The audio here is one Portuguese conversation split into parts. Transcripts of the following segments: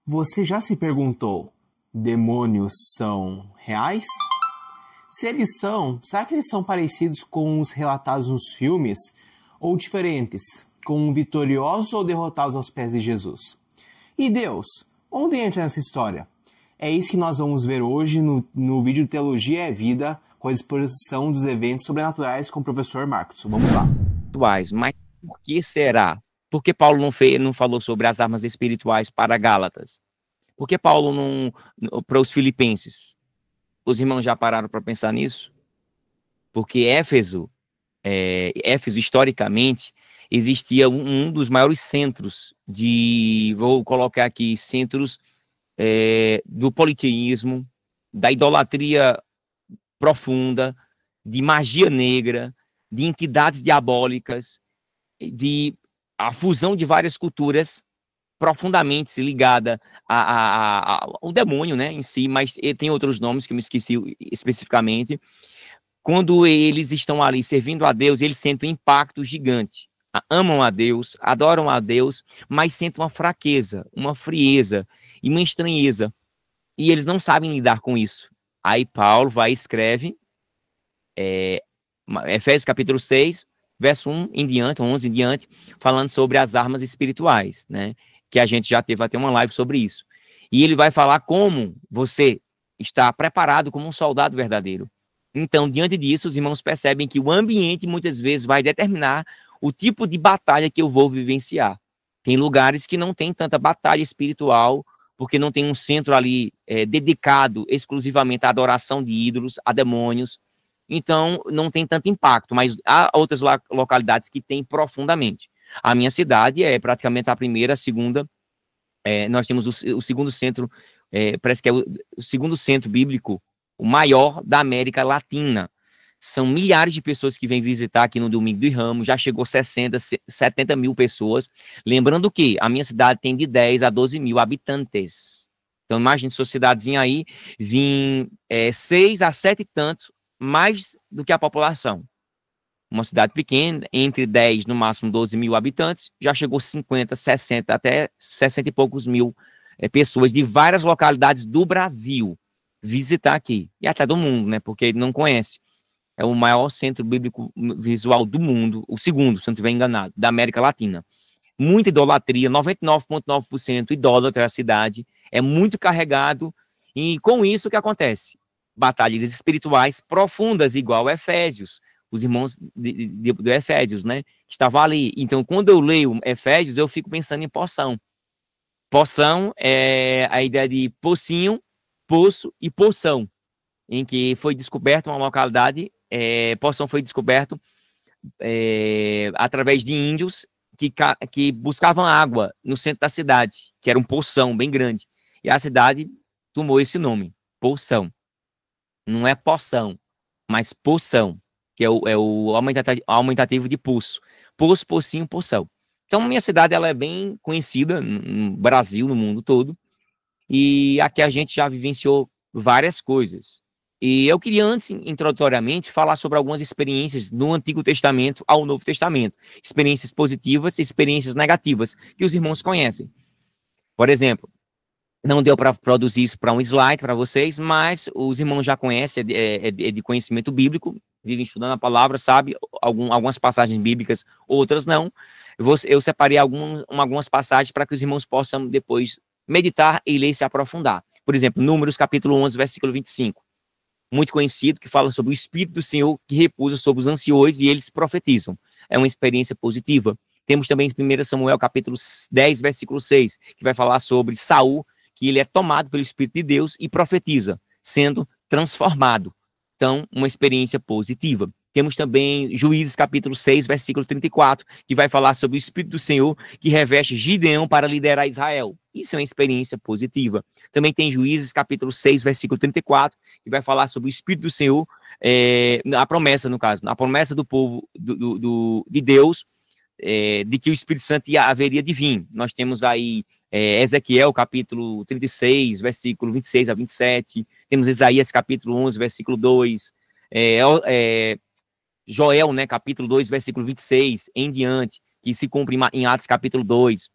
Você já se perguntou, demônios são reais? Se eles são, será que eles são parecidos com os relatados nos filmes? Ou diferentes, como vitoriosos ou derrotados aos pés de Jesus? E Deus, onde entra nessa história? É isso que nós vamos ver hoje no vídeo Teologia é Vida, com a exposição dos eventos sobrenaturais com o professor Marcos. Vamos lá. Mas por que será? Por que Paulo não falou sobre as armas espirituais para Gálatas? Por que Paulo não para os filipenses? Os irmãos já pararam para pensar nisso? Porque Éfeso, historicamente, existia um dos maiores centros vou colocar aqui, centros do politeísmo, da idolatria profunda, de magia negra, de entidades diabólicas, de a fusão de várias culturas profundamente ligada ao demônio, né, em si, mas tem outros nomes que eu me esqueci especificamente. Quando eles estão ali servindo a Deus, eles sentem um impacto gigante. Amam a Deus, adoram a Deus, mas sentem uma fraqueza, uma frieza e uma estranheza. E eles não sabem lidar com isso. Aí Paulo vai e escreve Efésios capítulo 6, verso 1 em diante, 11 em diante, falando sobre as armas espirituais, né? Que a gente já teve até uma live sobre isso. E ele vai falar como você está preparado como um soldado verdadeiro. Então, diante disso, os irmãos percebem que o ambiente muitas vezes vai determinar o tipo de batalha que eu vou vivenciar. Tem lugares que não tem tanta batalha espiritual, porque não tem um centro ali dedicado exclusivamente à adoração de ídolos, a demônios. Então, não tem tanto impacto, mas há outras localidades que têm profundamente. A minha cidade é praticamente a primeira, a segunda. Nós temos o segundo centro, parece que é o segundo centro bíblico, o maior da América Latina. São milhares de pessoas que vêm visitar aqui no Domingo do Ramos, já chegou 60, 70 mil pessoas. Lembrando que a minha cidade tem de 10 a 12 mil habitantes. Então, imagine sua cidadezinha aí, vim 6 a 7 e tantos, mais do que a população. Uma cidade pequena, entre 10, no máximo 12 mil habitantes, já chegou 50, 60, até 60 e poucos mil pessoas de várias localidades do Brasil visitar aqui, e até do mundo, né, porque ele não conhece. É o maior centro bíblico visual do mundo, o segundo, se não estiver enganado, da América Latina. Muita idolatria, 99,9% idólatra a cidade, é muito carregado, e com isso o que acontece? Batalhas espirituais profundas, igual a Efésios, os irmãos do Efésios, né, que estavam ali. Então, quando eu leio Efésios, eu fico pensando em poção. Poção é a ideia de pocinho, poço e poção, em que foi descoberta uma localidade, poção foi descoberto através de índios que buscavam água no centro da cidade, que era um poção bem grande. E a cidade tomou esse nome, Poção. Não é poção, mas poção, que é o aumentativo de pulso. Poço, pocinho, poção. Então, minha cidade ela é bem conhecida no Brasil, no mundo todo. E aqui a gente já vivenciou várias coisas. E eu queria, antes, introdutoriamente, falar sobre algumas experiências do Antigo Testamento ao Novo Testamento. Experiências positivas e experiências negativas, que os irmãos conhecem. Por exemplo, não deu para produzir isso para um slide para vocês, mas os irmãos já conhecem, é de conhecimento bíblico, vivem estudando a palavra, sabe algumas passagens bíblicas, outras não. Eu separei algumas passagens para que os irmãos possam depois meditar e ler e se aprofundar. Por exemplo, Números capítulo 11, versículo 25. Muito conhecido, que fala sobre o Espírito do Senhor que repousa sobre os anciões e eles profetizam. É uma experiência positiva. Temos também 1 Samuel capítulo 10, versículo 6, que vai falar sobre Saul, que ele é tomado pelo Espírito de Deus e profetiza, sendo transformado. Então, uma experiência positiva. Temos também Juízes capítulo 6, versículo 34, que vai falar sobre o Espírito do Senhor que reveste Gideão para liderar Israel. Isso é uma experiência positiva. Também tem Juízes capítulo 6, versículo 34, que vai falar sobre o Espírito do Senhor, a promessa, no caso, a promessa do povo de Deus, de que o Espírito Santo haveria de vir. Nós temos aí Ezequiel, capítulo 36, versículo 26 a 27. Temos Isaías, capítulo 11, versículo 2. Joel, né, capítulo 2, versículo 26, em diante, que se cumpre em Atos, capítulo 2,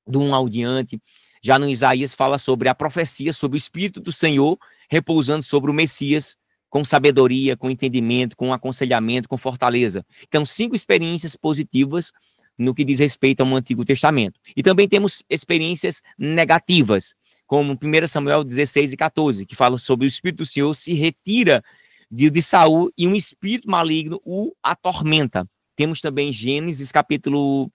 do 1 ao diante. Já no Isaías fala sobre a profecia, sobre o Espírito do Senhor repousando sobre o Messias, com sabedoria, com entendimento, com aconselhamento, com fortaleza. Então, 5 experiências positivas no que diz respeito ao Antigo Testamento. E também temos experiências negativas, como 1 Samuel 16 e 14, que fala sobre o Espírito do Senhor se retira de Saul e um espírito maligno o atormenta. Temos também Gênesis capítulo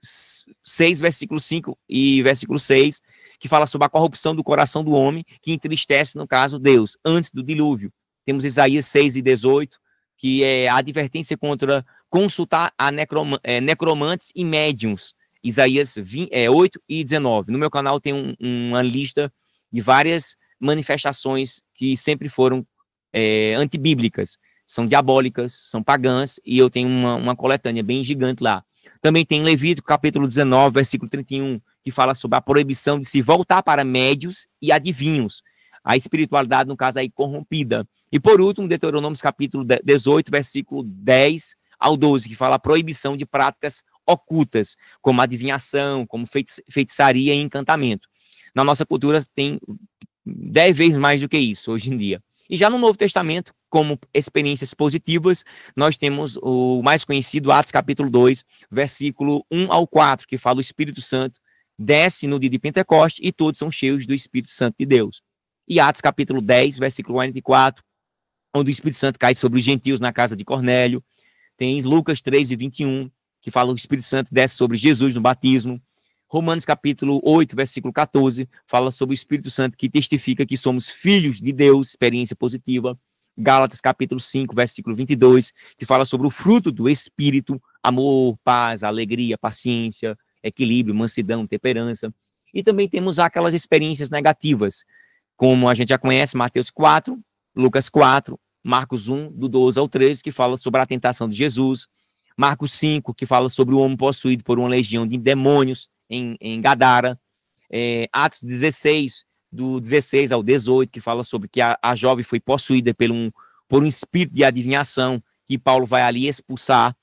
6, versículo 5 e versículo 6, que fala sobre a corrupção do coração do homem, que entristece, no caso, Deus, antes do dilúvio. Temos Isaías 6 e 18, que é a advertência contra consultar a necromantes e médiuns. Isaías 8 e 19. No meu canal tem uma lista de várias manifestações que sempre foram antibíblicas. São diabólicas, são pagãs, e eu tenho uma coletânea bem gigante lá. Também tem Levítico, capítulo 19, versículo 31, que fala sobre a proibição de se voltar para médios e adivinhos. A espiritualidade, no caso, aí corrompida. E por último, Deuteronômio, capítulo 18, versículo 10 ao 12, que fala a proibição de práticas ocultas, como adivinhação, como feitiçaria e encantamento. Na nossa cultura tem 10 vezes mais do que isso, hoje em dia. E já no Novo Testamento, como experiências positivas, nós temos o mais conhecido, Atos capítulo 2, versículo 1 ao 4, que fala o Espírito Santo desce no dia de Pentecostes e todos são cheios do Espírito Santo de Deus. E Atos capítulo 10, versículo 44, onde o Espírito Santo cai sobre os gentios na casa de Cornélio. Tem Lucas 3 e 21, que fala o Espírito Santo desce sobre Jesus no batismo. Romanos capítulo 8, versículo 14, fala sobre o Espírito Santo que testifica que somos filhos de Deus, experiência positiva. Gálatas capítulo 5, versículo 22, que fala sobre o fruto do Espírito, amor, paz, alegria, paciência, equilíbrio, mansidão, temperança. E também temos aquelas experiências negativas, como a gente já conhece, Mateus 4, Lucas 4, Marcos 1, do 12 ao 13, que fala sobre a tentação de Jesus. Marcos 5, que fala sobre o homem possuído por uma legião de demônios em Gadara. Atos 16, do 16 ao 18, que fala sobre que a jovem foi possuída por um espírito de adivinhação, que Paulo vai ali expulsar.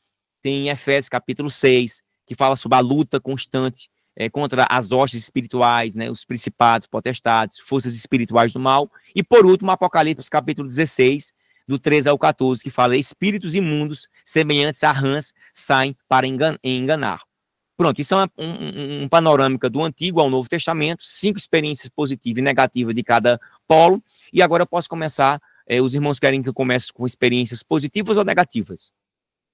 Tem Efésios capítulo 6, que fala sobre a luta constante contra as hostes espirituais, né, os principados, potestades, forças espirituais do mal. E por último, Apocalipse capítulo 16, do 13 ao 14, que fala espíritos imundos, semelhantes a rãs, saem para enganar. Pronto, isso é uma panorâmica do Antigo ao Novo Testamento, 5 experiências positivas e negativas de cada polo, e agora eu posso começar, os irmãos querem que eu comece com experiências positivas ou negativas?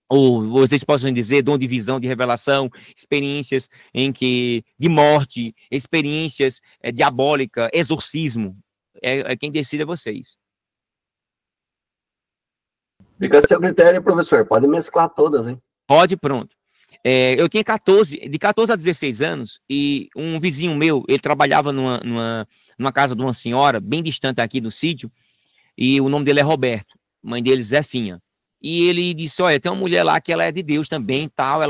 Ou vocês possam dizer, dom de visão, de revelação, experiências de morte, experiências diabólicas, exorcismo, quem decide é vocês. Fica a seu critério, professor, pode mesclar todas, hein? Pode, pronto. Eu tinha de 14 a 16 anos, e um vizinho meu, ele trabalhava numa casa de uma senhora, bem distante aqui do sítio, e o nome dele é Roberto, mãe dele Zefinha. E ele disse, olha, tem uma mulher lá que ela é de Deus também, tal,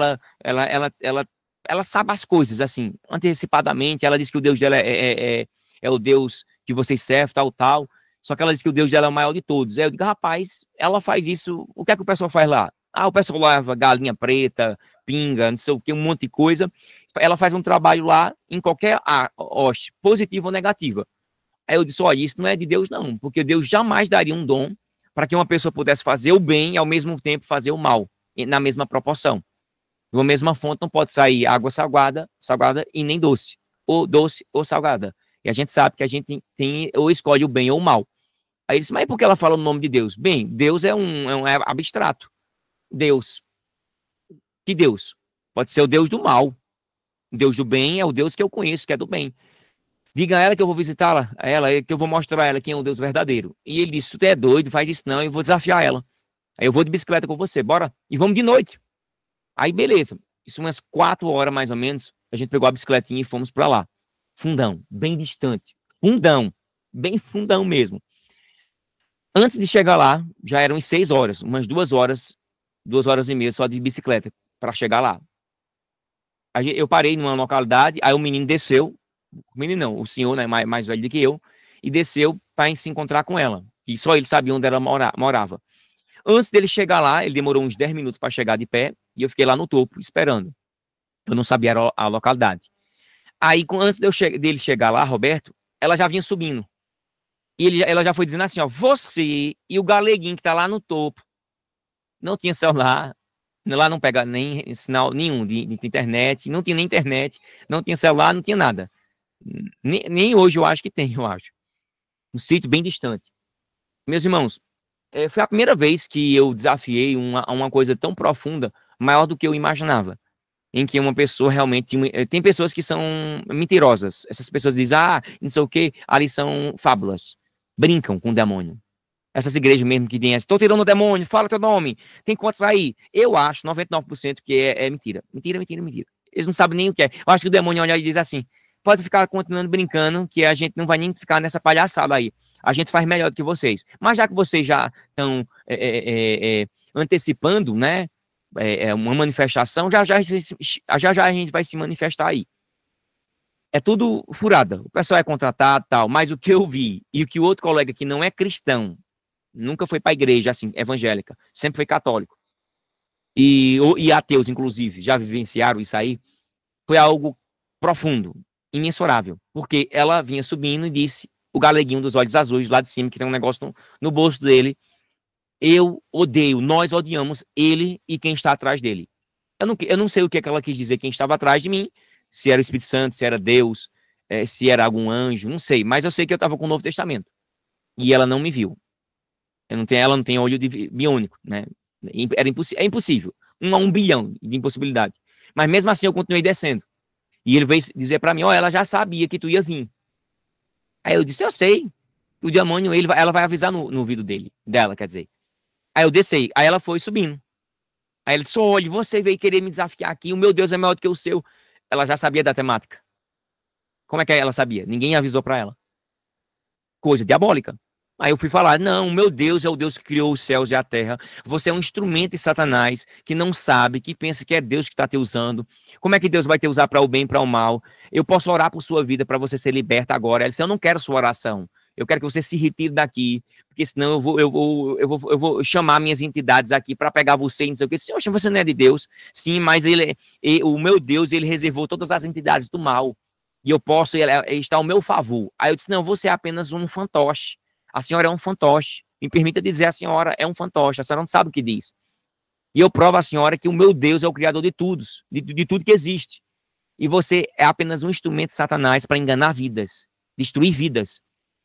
ela sabe as coisas, assim, antecipadamente. Ela disse que o Deus dela é o Deus que vocês servem, tal, só que ela disse que o Deus dela é o maior de todos. Aí eu digo, rapaz, ela faz isso, o que é que o pessoal faz lá? O pessoal leva galinha preta, pinga, não sei o que, um monte de coisa. Ela faz um trabalho lá em qualquer hoste, positiva ou negativa. Aí eu disse, olha, isso não é de Deus não, porque Deus jamais daria um dom para que uma pessoa pudesse fazer o bem e ao mesmo tempo fazer o mal, na mesma proporção. De uma mesma fonte não pode sair água salgada e nem doce ou salgada. E a gente sabe que a gente tem ou escolhe o bem ou o mal. Aí ele disse, mas por que ela fala o nome de Deus? Bem, Deus é um abstrato. Deus. Que Deus? Pode ser o Deus do mal. O Deus do bem é o Deus que eu conheço, que é do bem. Diga a ela que eu vou visitá-la, que eu vou mostrar a ela quem é o Deus verdadeiro. E ele disse, tu é doido, faz isso não, eu vou desafiar ela. Aí eu vou de bicicleta com você, bora? E vamos de noite. Aí beleza, isso umas 4 horas mais ou menos, a gente pegou a bicicletinha e fomos pra lá. Fundão, bem distante. Fundão, bem fundão mesmo. Antes de chegar lá, já eram 6 horas, umas 2 horas e meia só de bicicleta para chegar lá. Eu parei numa localidade, aí o menino desceu, o menino não, o senhor, né, mais velho do que eu, e desceu para se encontrar com ela. E só ele sabia onde ela morava. Antes dele chegar lá, ele demorou uns 10 minutos para chegar de pé, e eu fiquei lá no topo, esperando. Eu não sabia a localidade. Aí, antes dele chegar lá, Roberto, ela já vinha subindo. E ela já foi dizendo assim, ó, você e o galeguinho que tá lá no topo. Não tinha celular, lá não pega nem sinal nenhum de internet, não tinha nem internet, não tinha celular, não tinha nada. Nem hoje eu acho que tem, eu acho. Um sítio bem distante. Meus irmãos, foi a primeira vez que eu desafiei uma coisa tão profunda, maior do que eu imaginava. Em que uma pessoa realmente... Tem pessoas que são mentirosas. Essas pessoas dizem, não sei o que, ali são fábulas. Brincam com o demônio. Essas igrejas mesmo que tem essa, tô tirando o demônio, fala teu nome, tem quantos aí? Eu acho, 99% que é mentira. Mentira. Eles não sabem nem o que é. Eu acho que o demônio olha e diz assim, pode ficar continuando brincando, que a gente não vai nem ficar nessa palhaçada aí. A gente faz melhor do que vocês. Mas já que vocês já estão antecipando, né, uma manifestação, já a gente vai se manifestar aí. É tudo furada. O pessoal é contratado, tal, mas o que eu vi, e o que o outro colega que não é cristão, nunca foi para a igreja, assim, evangélica, sempre foi católico, e ateus, inclusive, já vivenciaram isso aí, foi algo profundo, imensurável, porque ela vinha subindo e disse, o galeguinho dos olhos azuis, lá de cima, que tem um negócio no bolso dele, eu odeio, nós odiamos ele e quem está atrás dele. Eu não sei o que é que ela quis dizer, quem estava atrás de mim, se era o Espírito Santo, se era Deus, se era algum anjo, não sei, mas eu sei que eu estava com o Novo Testamento, e ela não me viu. Ela não tem olho biônico, né? É impossível. 1 a 1 bilhão de impossibilidade. Mas mesmo assim eu continuei descendo. E ele veio dizer para mim, ela já sabia que tu ia vir. Aí eu disse, eu sei. O demônio, ela vai avisar no ouvido dela, quer dizer. Aí eu desci. Aí ela foi subindo. Aí ele disse, olha, você veio querer me desafiar aqui, o meu Deus é maior do que o seu. Ela já sabia da temática. Como é que ela sabia? Ninguém avisou para ela. Coisa diabólica. Aí eu fui falar, não, meu Deus é o Deus que criou os céus e a terra. Você é um instrumento de Satanás, que não sabe, que pensa que é Deus que está te usando. Como é que Deus vai te usar para o bem e para o mal? Eu posso orar por sua vida para você ser liberta agora. Ele disse, eu não quero sua oração. Eu quero que você se retire daqui, porque senão eu vou chamar minhas entidades aqui para pegar você e não sei o que. Oxe, você não é de Deus. Sim, mas o meu Deus, ele reservou todas as entidades do mal. E eu posso, ele está ao meu favor. Aí eu disse, não, você é apenas um fantoche. A senhora é um fantoche. Me permita dizer, a senhora é um fantoche. A senhora não sabe o que diz. E eu provo à senhora que o meu Deus é o criador de tudo, de tudo que existe. E você é apenas um instrumento de Satanás para enganar vidas, destruir vidas.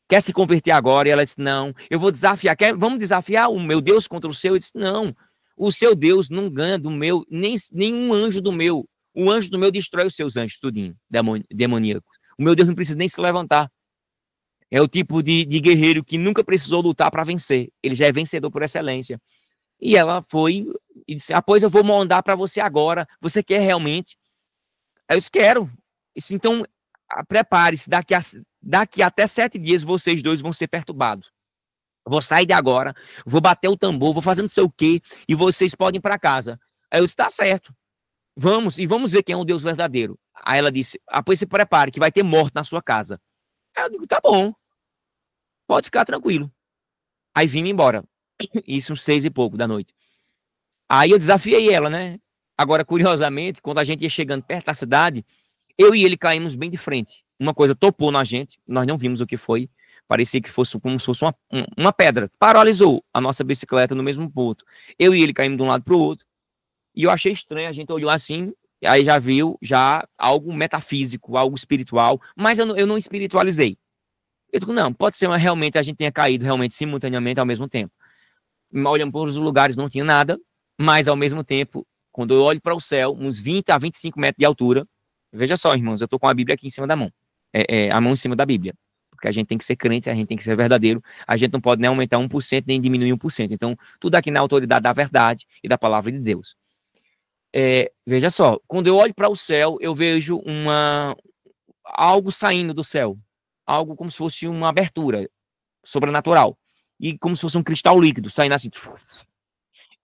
Quer se converter agora? E ela disse, não, eu vou desafiar. Vamos desafiar o meu Deus contra o seu? Eu disse, não, o seu Deus não ganha do meu, nem um anjo do meu. O anjo do meu destrói os seus anjos, tudinho, demoníacos. O meu Deus não precisa nem se levantar. É o tipo de guerreiro que nunca precisou lutar para vencer. Ele já é vencedor por excelência. E ela foi e disse, pois eu vou mandar para você agora. Você quer realmente? Eu disse, quero. Disse, então, prepare-se. Daqui até 7 dias, vocês dois vão ser perturbados. Eu vou sair de agora, vou bater o tambor, vou fazer não sei o quê, e vocês podem ir para casa. Aí eu disse, tá certo. Vamos ver quem é o Deus verdadeiro. Aí ela disse, pois se prepare, que vai ter morte na sua casa. Aí eu digo, tá bom. Pode ficar tranquilo. Aí vim embora. Isso 6 e pouco da noite. Aí eu desafiei ela, né? Agora, curiosamente, quando a gente ia chegando perto da cidade, eu e ele caímos bem de frente. Uma coisa topou na gente, nós não vimos o que foi. Parecia que fosse como se fosse uma pedra. Paralisou a nossa bicicleta no mesmo ponto. Eu e ele caímos de um lado para o outro. E eu achei estranho, a gente olhou assim, aí já viu algo metafísico, algo espiritual, mas eu não espiritualizei. Eu digo, não, pode ser realmente a gente tenha caído realmente simultaneamente ao mesmo tempo. Olhando para os lugares, não tinha nada, mas ao mesmo tempo, quando eu olho para o céu, uns 20 a 25 metros de altura, veja só, irmãos, eu estou com a Bíblia aqui em cima da mão, a mão em cima da Bíblia, porque a gente tem que ser crente, a gente tem que ser verdadeiro, a gente não pode nem aumentar 1%, nem diminuir 1%, então tudo aqui na autoridade da verdade e da palavra de Deus. Veja só, quando eu olho para o céu, eu vejo algo saindo do céu, algo como se fosse uma abertura sobrenatural, e como se fosse um cristal líquido, saindo assim.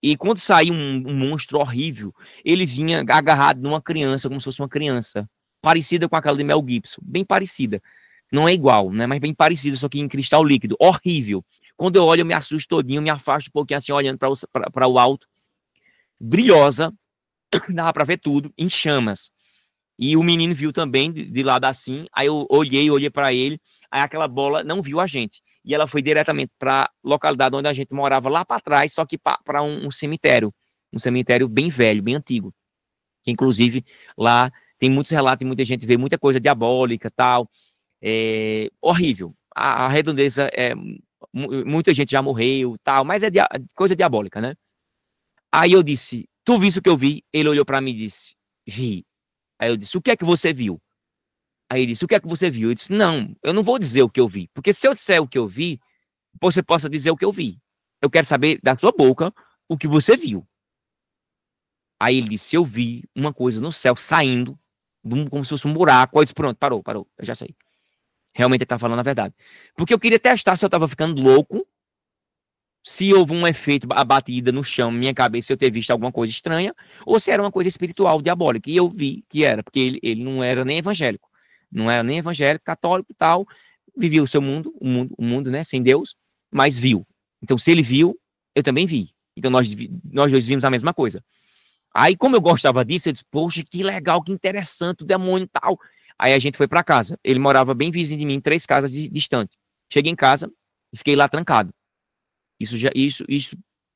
E quando saiu um monstro horrível, ele vinha agarrado numa criança, como se fosse uma criança, parecida com aquela de Mel Gibson, bem parecida. Não é igual, né? Mas bem parecida, só que em cristal líquido, horrível. Quando eu olho, eu me assusto todinho, me afasto um pouquinho assim, olhando para o alto, brilhosa, dava para ver tudo, em chamas. E o menino viu também de lado assim. Aí eu olhei para ele. Aí aquela bola não viu a gente. E ela foi diretamente para a localidade onde a gente morava, lá para trás, só que para um cemitério. Um cemitério bem velho, bem antigo. Que inclusive lá tem muitos relatos, muita gente vê muita coisa diabólica, tal. É horrível. A redondeza é muita gente já morreu, tal, mas é coisa diabólica, né? Aí eu disse: tu viste o que eu vi? Ele olhou para mim e disse: vi. Aí eu disse: o que é que você viu? Aí ele disse: o que é que você viu? Eu disse: não, eu não vou dizer o que eu vi, porque se eu disser o que eu vi, você possa dizer o que eu vi. Eu quero saber da sua boca o que você viu. Aí ele disse: eu vi uma coisa no céu saindo, como se fosse um buraco. Aí eu disse: pronto, parou, eu já sei. Realmente ele tá falando a verdade. Porque eu queria testar se eu tava ficando louco, se houve um efeito, a batida no chão, na minha cabeça, eu ter visto alguma coisa estranha, ou se era uma coisa espiritual, diabólica. E eu vi que era, porque ele não era nem evangélico. Não era nem evangélico, católico e tal. Vivia o seu mundo, o mundo, né, sem Deus, mas viu. Então, se ele viu, eu também vi. Então, nós dois vimos a mesma coisa. Aí, como eu gostava disso, eu disse: poxa, que legal, que interessante, o demônio e tal. Aí a gente foi para casa. Ele morava bem vizinho de mim, 3 casas distante. Cheguei em casa e fiquei lá trancado. Isso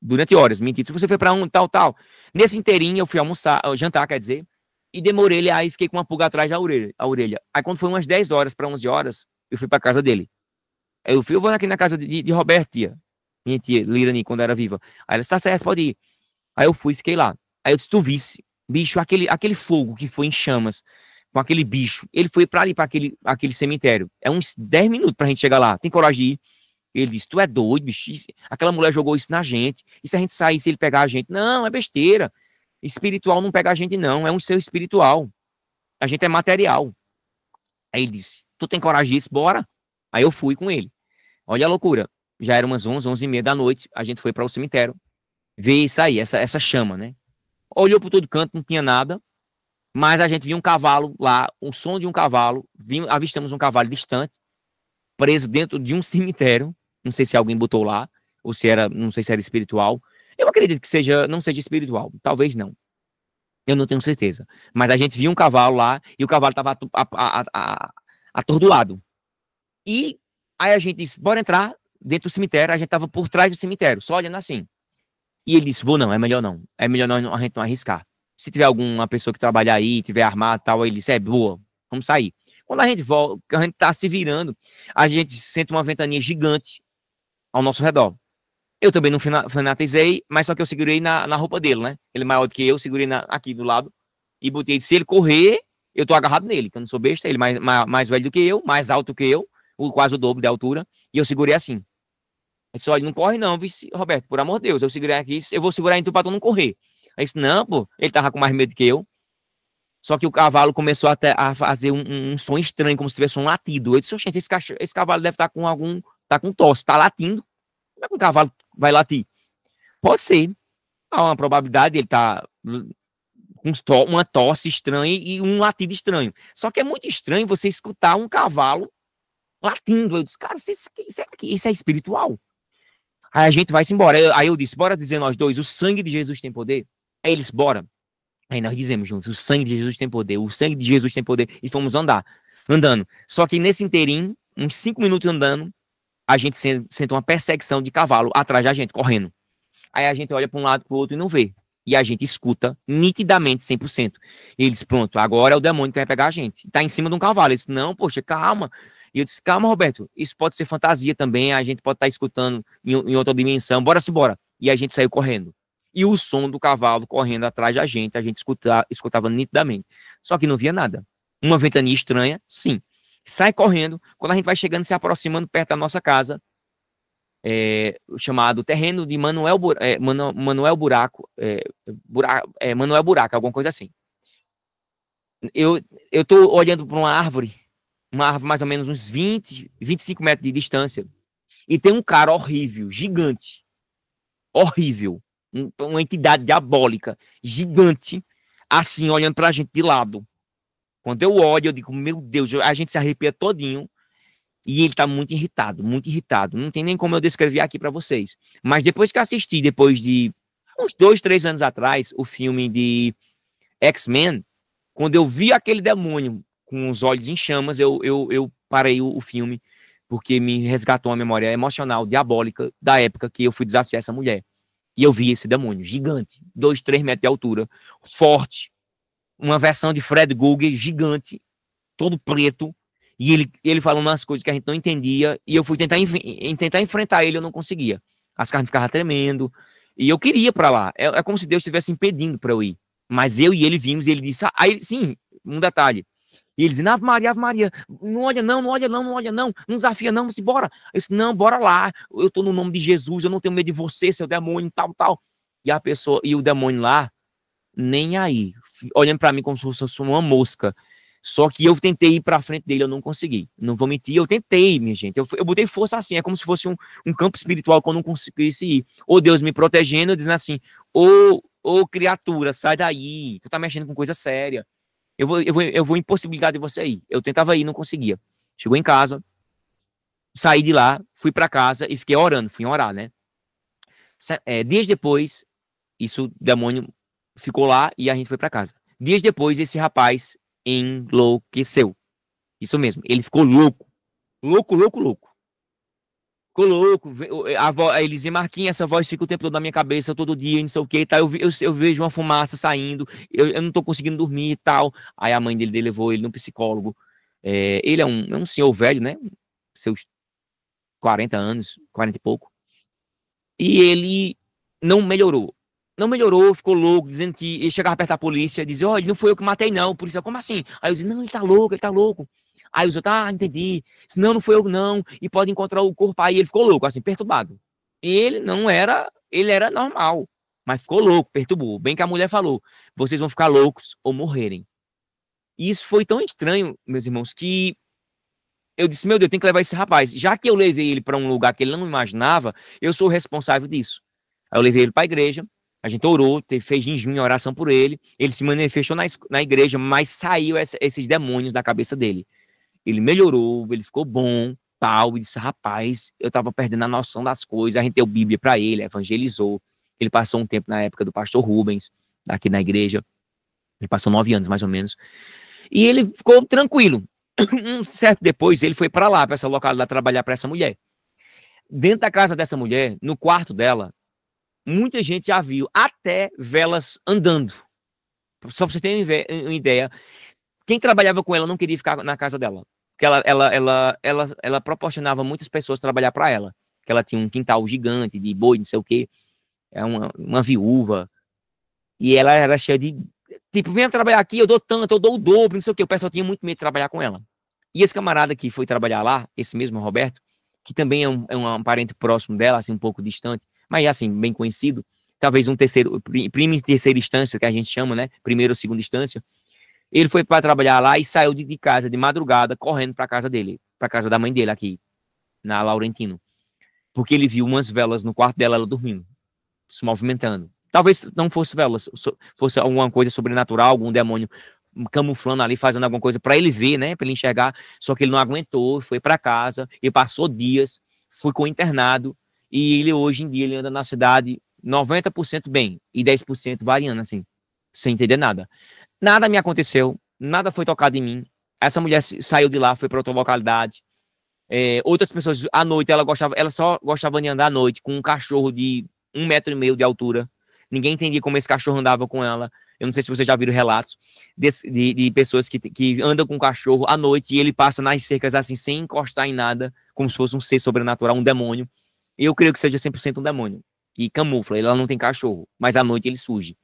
durante horas. Mentira. Se você foi para tal. Nesse inteirinho eu fui jantar, quer dizer, e demorei ele aí, fiquei com uma pulga atrás da orelha. Aí quando foi umas 10 horas para 11 horas, eu fui para casa dele. Aí eu vou aqui na casa de Roberto, tia. Minha tia, Lirani, quando era viva. Aí ela disse: tá certo, pode ir. Aí eu fui, fiquei lá. Aí eu disse: tu visse, bicho, aquele fogo que foi em chamas, com aquele bicho, ele foi para ali, para aquele cemitério. É uns 10 minutos pra gente chegar lá. Tem coragem de ir? Ele disse: tu é doido, bicho. Aquela mulher jogou isso na gente. E se a gente sair, se ele pegar a gente? Não, é besteira. Espiritual não pega a gente, não. É um ser espiritual. A gente é material. Aí ele disse: tu tem coragem disso? Bora. Aí eu fui com ele. Olha a loucura. Já era umas 11h30 da noite. A gente foi para o cemitério ver isso aí, essa chama, né? Olhou por todo canto, não tinha nada. Mas a gente viu um cavalo lá, o som de um cavalo. Avistamos um cavalo distante, preso dentro de um cemitério. Não sei se alguém botou lá, ou se era, não sei se era espiritual. Eu acredito que não seja espiritual, talvez não. Eu não tenho certeza. Mas a gente viu um cavalo lá e o cavalo estava atordoado. E aí a gente disse: bora entrar dentro do cemitério. A gente estava por trás do cemitério, só olhando assim. E ele disse: vou não, é melhor não. É melhor a gente não arriscar. Se tiver alguma pessoa que trabalhar aí, tiver armado e tal, aí ele disse: é boa, vamos sair. Quando a gente volta, a gente tá se virando, a gente sente uma ventania gigante ao nosso redor. Eu também não fanatizei, mas só que eu segurei na roupa dele, né? Ele é maior do que eu, segurei aqui do lado e botei: se ele correr, eu tô agarrado nele, que eu não sou besta, ele mais velho do que eu, mais alto que eu, quase o dobro de altura, e eu segurei assim. Ele disse: olha, não corre não, vice, Roberto, por amor de Deus, eu segurei aqui, eu vou segurar em tu pra tu não correr. Aí disse: não, pô, ele tava com mais medo que eu. Só que o cavalo começou a fazer um som estranho, como se tivesse um latido. Eu disse: gente, esse cavalo deve estar com tá com tosse, tá latindo. Como é que um cavalo vai latir? Pode ser. Há uma probabilidade, ele tá com uma tosse estranha e um latido estranho. Só que é muito estranho você escutar um cavalo latindo. Eu disse: cara, isso é espiritual. Aí a gente vai-se embora. Aí eu disse: bora dizer nós dois: o sangue de Jesus tem poder? Aí eles: bora. Aí nós dizemos juntos: o sangue de Jesus tem poder, o sangue de Jesus tem poder. E fomos andando. Só que nesse inteirinho, uns 5 minutos andando, a gente sente uma perseguição de cavalo atrás da gente, correndo. Aí a gente olha para um lado, para o outro e não vê. E a gente escuta nitidamente, 100%. E eles: pronto, agora é o demônio que vai pegar a gente. Tá em cima de um cavalo. Ele disse: não, poxa, calma. E eu disse: calma, Roberto, isso pode ser fantasia também, a gente pode estar escutando em outra dimensão, bora. E a gente saiu correndo. E o som do cavalo correndo atrás da gente, a gente escutava nitidamente. Só que não via nada. Uma ventania estranha, sim. Sai correndo, quando a gente vai chegando, se aproximando perto da nossa casa, chamado terreno de Manuel Buraco, Manuel Buraco, alguma coisa assim. Eu tô olhando para uma árvore mais ou menos uns 25 metros de distância, e tem um cara horrível, gigante, horrível, uma entidade diabólica, gigante, assim, olhando pra gente de lado. Quando eu olho, eu digo: meu Deus, a gente se arrepia todinho, e ele tá muito irritado, muito irritado. Não tem nem como eu descrever aqui pra vocês. Mas depois que eu assisti, depois de uns 2, 3 anos atrás, o filme de X-Men, Quando eu vi aquele demônio com os olhos em chamas, eu parei o filme, porque me resgatou uma memória emocional, diabólica, da época que eu fui desafiar essa mulher. E eu vi esse demônio gigante, 2, 3 metros de altura, forte, uma versão de Fred Krueger gigante, todo preto, e ele falando umas coisas que a gente não entendia, e eu fui tentar enfrentar ele, eu não conseguia. As carnes ficavam tremendo, e eu queria ir para lá. É como se Deus estivesse impedindo para eu ir. Mas eu e ele vimos, e ele disse, aí sim, um detalhe. E ele dizia, Ave Maria, não olha não, não olha não, não olha não, não desafia não, mas bora. Eu disse, não, bora lá, eu tô no nome de Jesus, eu não tenho medo de você, seu demônio, tal, tal. E a pessoa, e o demônio lá, nem aí, olhando para mim como se fosse uma mosca. Só que eu tentei ir para frente dele, eu não consegui. Não vou mentir, eu tentei, minha gente. Eu botei força assim, é como se fosse um campo espiritual que eu não conseguisse ir. Ou Deus me protegendo, dizendo assim, ô criatura, sai daí, tu tá mexendo com coisa séria. Eu vou impossibilitar de você ir. Eu tentava ir, não conseguia. Chegou em casa, saí de lá, fui para casa e fiquei orando, fui orar, né? Dias depois, isso, o demônio ficou lá e a gente foi para casa. Dias depois, esse rapaz enlouqueceu. Isso mesmo, ele ficou louco. Louco, louco, louco. Ficou louco. Ele dizia, Marquinhos, essa voz fica o tempo todo na minha cabeça, todo dia, não sei o que, tá? Eu vejo uma fumaça saindo, eu não tô conseguindo dormir e tal. Aí a mãe dele levou ele no psicólogo. Ele é um senhor velho, né? Seus 40 anos, 40 e pouco. E ele não melhorou. Não melhorou, ficou louco, dizendo que ele chegava perto da polícia, dizia, olha, não foi eu que matei não, polícia, como assim? Aí eu disse, não, ele tá louco, ele tá louco. Aí os outros, entendi. Disse, não foi eu não, e pode encontrar o corpo. Aí ele ficou louco, assim, perturbado. E ele não era, ele era normal, mas ficou louco, perturbou. Bem que a mulher falou, vocês vão ficar loucos ou morrerem. E isso foi tão estranho, meus irmãos, que eu disse, meu Deus, tem que levar esse rapaz. Já que eu levei ele para um lugar que ele não imaginava, eu sou o responsável disso. Aí eu levei ele para a igreja, a gente orou, fez jejum, oração por ele, ele se manifestou na igreja, mas saiu esses demônios da cabeça dele. Ele melhorou, ele ficou bom, tal, e disse, rapaz, eu tava perdendo a noção das coisas, a gente deu Bíblia para ele, evangelizou, ele passou um tempo na época do pastor Rubens, aqui na igreja, ele passou 9 anos, mais ou menos, e ele ficou tranquilo. Um certo depois, ele foi para lá, para essa localidade, trabalhar para essa mulher. Dentro da casa dessa mulher, no quarto dela, muita gente já viu até velas andando. Só para você ter uma ideia, quem trabalhava com ela não queria ficar na casa dela. Porque ela proporcionava muitas pessoas trabalhar para ela. Que ela tinha um quintal gigante de boi, não sei o quê. É uma viúva. E ela era cheia de... Tipo, venha trabalhar aqui, eu dou tanto, eu dou o dobro, não sei o quê. O pessoal tinha muito medo de trabalhar com ela. E esse camarada que foi trabalhar lá, esse mesmo Roberto, que também é um parente próximo dela, assim, um pouco distante, mas assim, bem conhecido, talvez prima e terceira instância, que a gente chama, né? Primeira ou segunda instância. Ele foi para trabalhar lá e saiu de casa de madrugada, correndo para casa dele, para casa da mãe dele aqui, na Laurentino. Porque ele viu umas velas no quarto dela, ela dormindo, se movimentando. Talvez não fosse velas, fosse alguma coisa sobrenatural, algum demônio camuflando ali, fazendo alguma coisa para ele ver, né, para ele enxergar. Só que ele não aguentou, foi para casa e passou dias, ficou internado. E ele hoje em dia ele anda na cidade 90% bem e 10% variando assim, sem entender nada. Nada me aconteceu, nada foi tocado em mim. Essa mulher saiu de lá, foi para outra localidade. Outras pessoas, à noite, ela só gostava de andar à noite com um cachorro de 1,5 metro de altura. Ninguém entendia como esse cachorro andava com ela. Eu não sei se vocês já viram relatos de pessoas que andam com o cachorro à noite e ele passa nas cercas assim, sem encostar em nada, como se fosse um ser sobrenatural, um demônio. Eu creio que seja 100% um demônio. E camufla, ela não tem cachorro, mas à noite ele surge.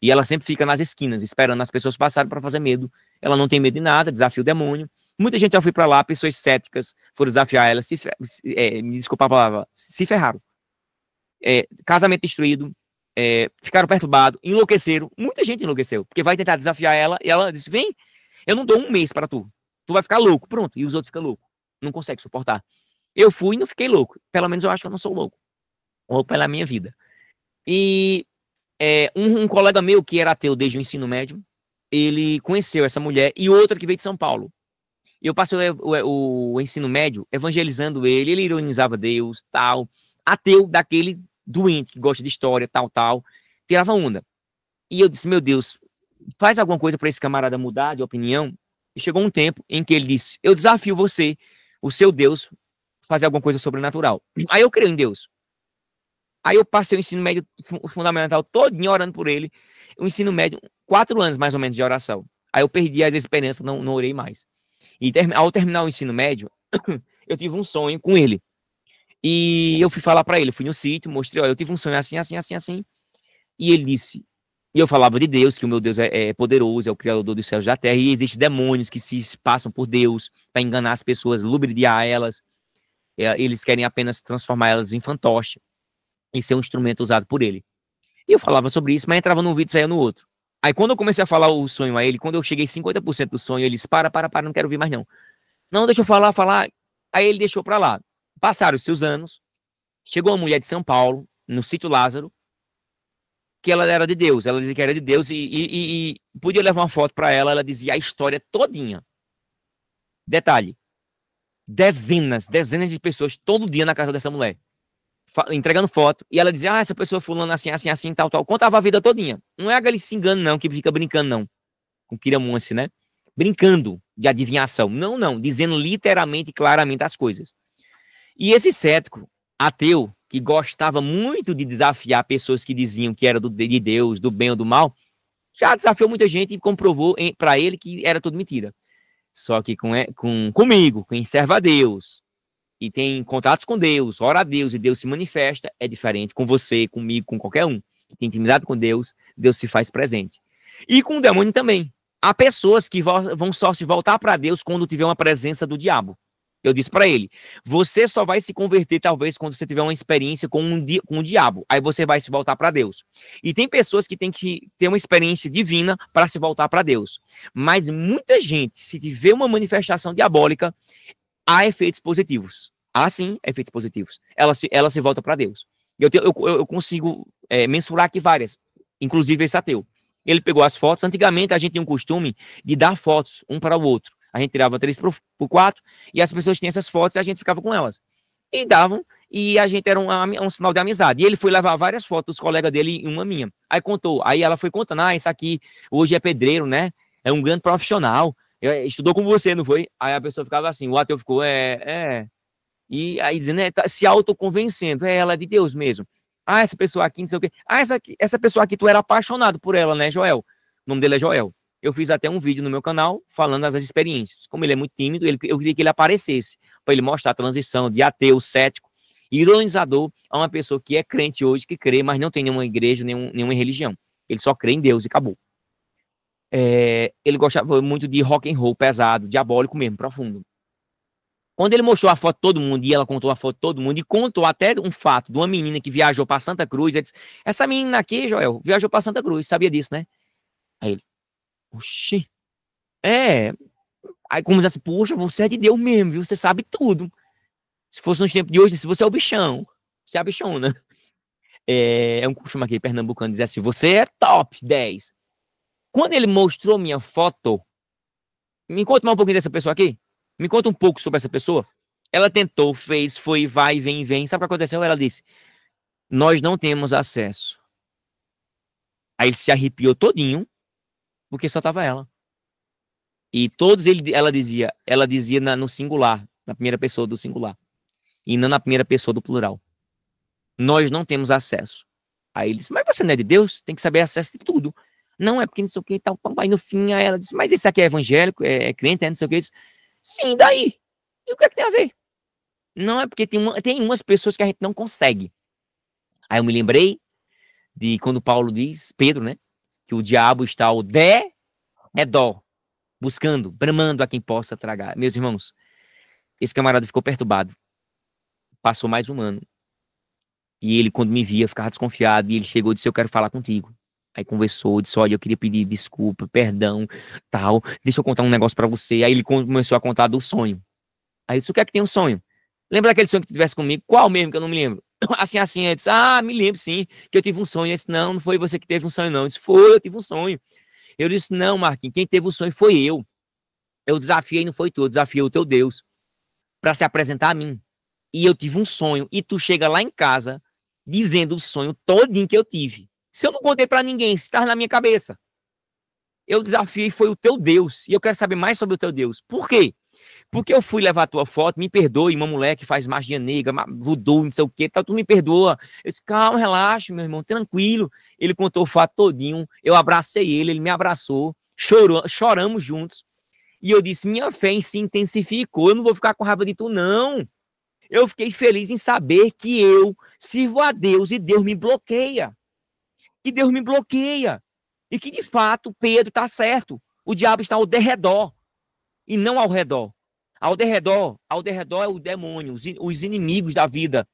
E ela sempre fica nas esquinas, esperando as pessoas passarem para fazer medo. Ela não tem medo de nada, desafia o demônio. Muita gente já foi para lá, pessoas céticas foram desafiar ela, me desculpa a palavra, se ferraram. Casamento destruído, ficaram perturbados, enlouqueceram. Muita gente enlouqueceu, porque vai tentar desafiar ela, e ela disse, vem, eu não dou 1 mês para tu. Tu vai ficar louco, pronto. E os outros ficam loucos, não conseguem suportar. Eu fui e não fiquei louco. Pelo menos eu acho que eu não sou louco. Louco pela minha vida. E um colega meu, que era ateu desde o ensino médio, ele conheceu essa mulher e outra que veio de São Paulo. E eu passei o ensino médio evangelizando ele ironizava Deus, tal. Ateu daquele doente que gosta de história, tal. Tirava onda. E eu disse, meu Deus, faz alguma coisa para esse camarada mudar de opinião. E chegou um tempo em que ele disse, eu desafio você, o seu Deus, fazer alguma coisa sobrenatural. Aí eu creio em Deus. Aí eu passei o ensino médio fundamental todinho orando por ele. O ensino médio, 4 anos mais ou menos de oração. Aí eu perdi as experiências, não orei mais. E ao terminar o ensino médio, eu tive um sonho com ele. E eu fui falar para ele, fui no sítio, mostrei, ó, eu tive um sonho assim, assim, assim, assim. E ele disse, e eu falava de Deus, que o meu Deus é poderoso, é o criador dos céus e da terra, e existem demônios que se passam por Deus para enganar as pessoas, lubrificar elas. Eles querem apenas transformar elas em fantoche e ser um instrumento usado por ele. E eu falava sobre isso, mas entrava num vídeo e saía no outro. Aí quando eu comecei a falar o sonho a ele, quando eu cheguei 50% do sonho, ele disse, para, não quero ouvir mais não. Não, deixa eu falar. Aí ele deixou pra lá. Passaram os seus anos, chegou uma mulher de São Paulo, no sítio Lázaro, que ela era de Deus, ela dizia que era de Deus e podia levar uma foto pra ela dizia a história todinha. Detalhe, dezenas de pessoas todo dia na casa dessa mulher. Entregando foto, e ela dizia, essa pessoa fulana assim, assim, assim, tal, contava a vida todinha. Não é aquele se engano não, que fica brincando não, com Kiramonce, né? Brincando de adivinhação, não, dizendo literalmente, claramente as coisas. E esse cético, ateu, que gostava muito de desafiar pessoas que diziam que era de Deus, do bem ou do mal, já desafiou muita gente e comprovou para ele que era tudo mentira. Só que comigo, quem serve a Deus, e tem contatos com Deus, ora a Deus e Deus se manifesta, é diferente com você, comigo, com qualquer um. Que tem intimidade com Deus, Deus se faz presente. E com o demônio também. Há pessoas que vão só se voltar para Deus quando tiver uma presença do diabo. Eu disse para ele, você só vai se converter talvez quando você tiver uma experiência com o diabo. Aí você vai se voltar para Deus. E tem pessoas que têm que ter uma experiência divina para se voltar para Deus. Mas muita gente, se tiver uma manifestação diabólica, há efeitos positivos. Há sim efeitos positivos. Ela se volta para Deus. Eu consigo mensurar aqui várias, inclusive esse ateu. Ele pegou as fotos. Antigamente a gente tinha um costume de dar fotos um para o outro. A gente tirava 3x4 e as pessoas tinham essas fotos e a gente ficava com elas. E davam, e a gente era um sinal de amizade. E ele foi levar várias fotos dos colegas dele e uma minha. Aí contou. Aí ela foi contando, isso aqui hoje é pedreiro, né? É um grande profissional. Estudou com você, não foi? Aí a pessoa ficava assim, o ateu ficou, E aí dizendo, se autoconvencendo, ela é de Deus mesmo. Essa pessoa aqui, não sei o quê. Essa pessoa aqui, tu era apaixonado por ela, né, Joel? O nome dele é Joel. Eu fiz até um vídeo no meu canal falando das experiências. Como ele é muito tímido, eu queria que ele aparecesse, para ele mostrar a transição de ateu, cético, ironizador a uma pessoa que é crente hoje, que crê, mas não tem nenhuma igreja, nenhuma religião. Ele só crê em Deus e acabou. Ele gostava muito de rock and roll pesado, diabólico mesmo, profundo. Quando ele mostrou a foto de todo mundo, e ela contou a foto de todo mundo, e contou até um fato de uma menina que viajou para Santa Cruz, ele disse, essa menina aqui, Joel, viajou para Santa Cruz, sabia disso, né? Aí ele, oxi, Aí como diz assim, poxa, você é de Deus mesmo, viu? Você sabe tudo. Se fosse nos tempos de hoje, se você é o bichão, você é a bichona. É um costume aqui pernambucano dizer assim, você é top 10. Quando ele mostrou minha foto, me conta mais um pouquinho dessa pessoa aqui. Me conta um pouco sobre essa pessoa. Ela tentou, fez, foi, vai, vem. Sabe o que aconteceu? Ela disse, nós não temos acesso. Aí ele se arrepiou todinho, porque só tava ela. E todos ela dizia no singular, na primeira pessoa do singular. E não na primeira pessoa do plural. Nós não temos acesso. Aí ele disse, mas você não é de Deus? Tem que saber acesso de tudo. Não, é porque não sei o que e tal. Aí no fim, aí ela disse, mas esse aqui é evangélico, é crente, não sei o que. Disse, sim, daí? E o que é que tem a ver? Não, é porque tem umas pessoas que a gente não consegue. Aí eu me lembrei de quando Paulo diz, Pedro, né? Que o diabo está ao redor, buscando, bramando a quem possa tragar. Meus irmãos, esse camarada ficou perturbado. Passou mais um ano. E ele, quando me via, ficava desconfiado. E ele chegou e disse, eu quero falar contigo. Aí conversou, disse, olha, eu queria pedir desculpa, perdão, tal. Deixa eu contar um negócio pra você. Aí ele começou a contar do sonho. Aí eu disse, o que é que tem um sonho? Lembra daquele sonho que tu tivesse comigo? Qual mesmo, que eu não me lembro? Assim, ele disse, me lembro sim, que eu tive um sonho. Eu disse, não foi você que teve um sonho, não. Eu disse, foi, eu tive um sonho. Eu disse, não, Marquinhos, quem teve o sonho foi eu. Eu desafiei, não foi tu, eu desafiei o teu Deus pra se apresentar a mim. E eu tive um sonho, e tu chega lá em casa dizendo o sonho todinho que eu tive. Se eu não contei pra ninguém, se tá na minha cabeça. eu desafiei foi o teu Deus, e eu quero saber mais sobre o teu Deus. Por quê? Porque eu fui levar a tua foto, me perdoe, uma mulher que faz magia negra, voodoo, não sei o que, tá, tu me perdoa. Eu disse, calma, relaxa, meu irmão, tranquilo. Ele contou o fato todinho, eu abracei ele, ele me abraçou, choramos juntos. E eu disse, minha fé em si intensificou, eu não vou ficar com raiva de tu, não. Eu fiquei feliz em saber que eu sirvo a Deus e Deus me bloqueia. E Deus me bloqueia. E que, de fato, Pedro está certo. O diabo está ao derredor e não ao redor. Ao derredor é o demônio, os inimigos da vida,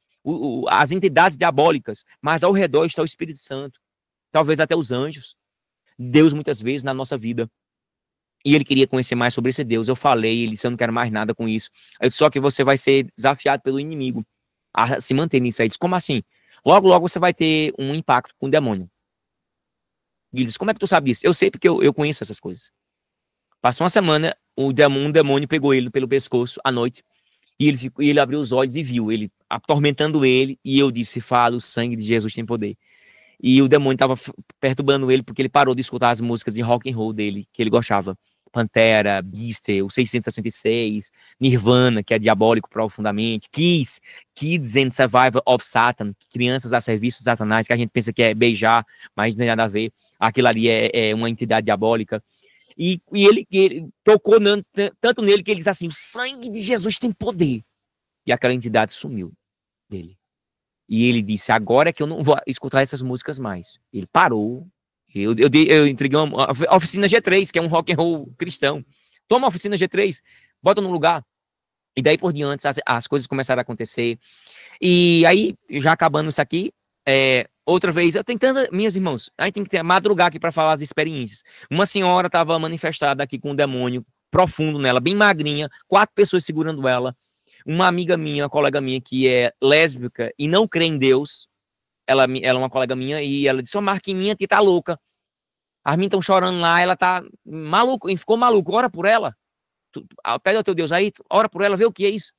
as entidades diabólicas. Mas ao redor está o Espírito Santo. Talvez até os anjos. Deus, muitas vezes, na nossa vida. E ele queria conhecer mais sobre esse Deus. Eu falei, ele disse, eu não quero mais nada com isso. Eu disse, só que você vai ser desafiado pelo inimigo a se manter nisso. Aí disse, como assim? Logo, logo você vai ter um impacto com o demônio. E ele disse, como é que tu sabe disso? Eu sei porque eu conheço essas coisas. Passou uma semana, um demônio pegou ele pelo pescoço à noite. E ele abriu os olhos e viu ele atormentando ele. E eu disse, fala, o sangue de Jesus tem poder. E o demônio estava perturbando ele porque ele parou de escutar as músicas de rock and roll dele, que ele gostava. Pantera, Beastie, o 666, Nirvana, que é diabólico profundamente, Kiss, Kids and Survivor of Satan, crianças a serviço de Satanás, que a gente pensa que é beijar, mas não tem nada a ver. Aquilo ali é uma entidade diabólica. E ele tocou tanto nele que ele diz assim, o sangue de Jesus tem poder. E aquela entidade sumiu dele. E ele disse, agora é que eu não vou escutar essas músicas mais. Ele parou. Eu entreguei uma oficina G3, que é um rock and roll cristão. Toma a oficina G3, bota no lugar. E daí por diante as coisas começaram a acontecer. E aí, já acabando isso aqui, outra vez, eu tentando, minhas irmãs, a gente tem que madrugar aqui para falar as experiências. Uma senhora estava manifestada aqui com um demônio profundo nela, bem magrinha, 4 pessoas segurando ela. Uma amiga minha, uma colega minha que é lésbica e não crê em Deus, ela é uma colega minha, e ela disse, ô Marquinhos, tu tá louca. As meninas estão chorando lá, ela tá maluca, ficou maluco, ora por ela. Pede ao teu Deus aí, ora por ela, vê o que é isso.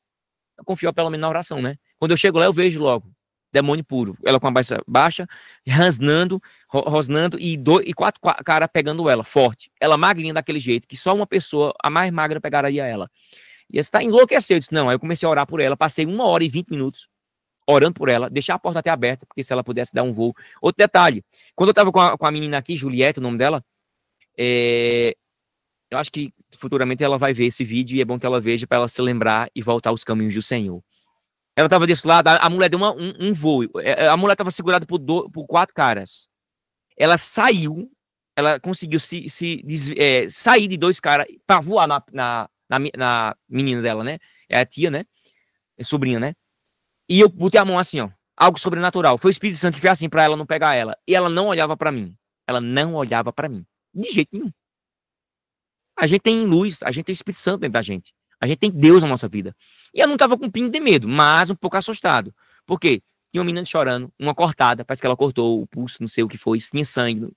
Eu confio pelo menos na oração, né? Quando eu chego lá, eu vejo logo. Demônio puro. Ela com a baixa, rosnando, e 4 caras pegando ela, forte. Ela magrinha daquele jeito, que só uma pessoa, a mais magra, pegaria ela. E essa tá enlouqueceu. Eu disse, não. Aí eu comecei a orar por ela, passei 1 hora e 20 minutos orando por ela, deixar a porta até aberta, porque se ela pudesse dar um voo. Outro detalhe, quando eu tava com a menina aqui, Juliette, o nome dela, eu acho que futuramente ela vai ver esse vídeo e é bom que ela veja para ela se lembrar e voltar aos caminhos do Senhor. Ela tava desse lado, a mulher deu um voo, a mulher tava segurada por 4 caras. Ela saiu, ela conseguiu sair de 2 caras para voar na menina dela, né? É a tia, né? É sobrinha, né? E eu botei a mão assim, ó. Algo sobrenatural. Foi o Espírito Santo que fez assim pra ela não pegar ela. E ela não olhava pra mim. Ela não olhava pra mim. De jeito nenhum. A gente tem luz, a gente tem o Espírito Santo dentro da gente. A gente tem Deus na nossa vida. E eu não tava com um pingo de medo, mas um pouco assustado. Por quê? Tinha uma menina chorando, uma cortada, parece que ela cortou o pulso, não sei o que foi, tinha sangue.